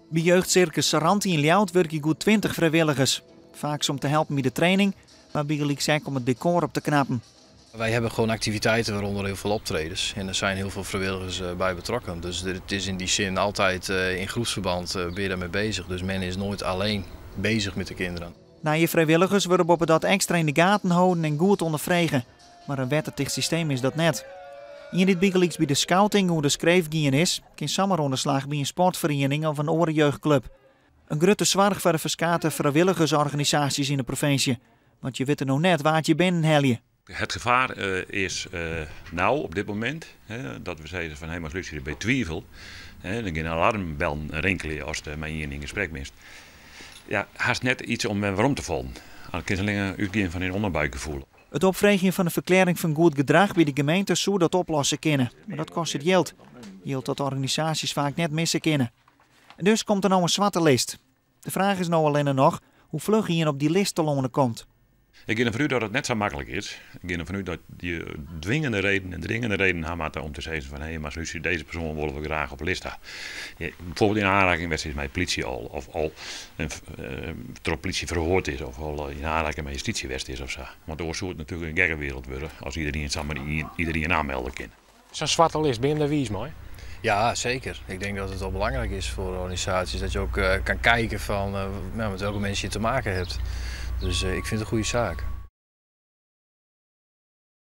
Bij jeugdcircus Saranti in Ljouwt werken goed 20 vrijwilligers. Vaak om te helpen met de training, maar bijgelijk ook om het decor op te knappen. Wij hebben gewoon activiteiten waaronder heel veel optredens en er zijn heel veel vrijwilligers bij betrokken. Dus het is in die zin altijd in groepsverband ben je daarmee bezig. Dus men is nooit alleen bezig met de kinderen. Na je vrijwilligers worden op dat extra in de gaten houden en goed ondervregen. Maar een wettig systeem is dat net. In dit bijgelijks bij de scouting hoe de schreefgien is, geen samenronderslag bij een sportvereniging of een orenjeugdclub. Een grote zorg voor de verskate vrijwilligersorganisaties in de provincie. Want je weet er nog net waar je bent helje. Het gevaar is nou op dit moment dat we zeggen van maar Lucie bij twijfel. Dan gaan een alarmbel rinkelen als de met je in gesprek mist. Ja, haast net iets om waarom te volgen. Dan kun je alleen uitgaan van een onderbuikgevoel. Het opvregen van de verklaring van goed gedrag bij de gemeente zou dat oplossen kunnen. Maar dat kost het geld. Geld dat organisaties vaak net missen kunnen. En dus komt er nou een zwarte lijst. De vraag is nou alleen nog hoe vlug je op die lijst te lonen komt. Ik ga ervan uit dat het net zo makkelijk is. Ik ga ervan uit dat je dringende reden hebt om te zeggen van maar Lucie, deze persoon willen we graag op lijst hebben. Bijvoorbeeld in aanraking met de politie of door politie verhoord is of al in aanraking met justitie is of zo. Want door zou het natuurlijk een gekke wereld worden als iedereen aanmelden kan. Zo'n zwarte lijst, ben je daar wies mooi? Ja, zeker. Ik denk dat het wel belangrijk is voor organisaties dat je ook kan kijken van met welke mensen je te maken hebt. Dus ik vind het een goede zaak.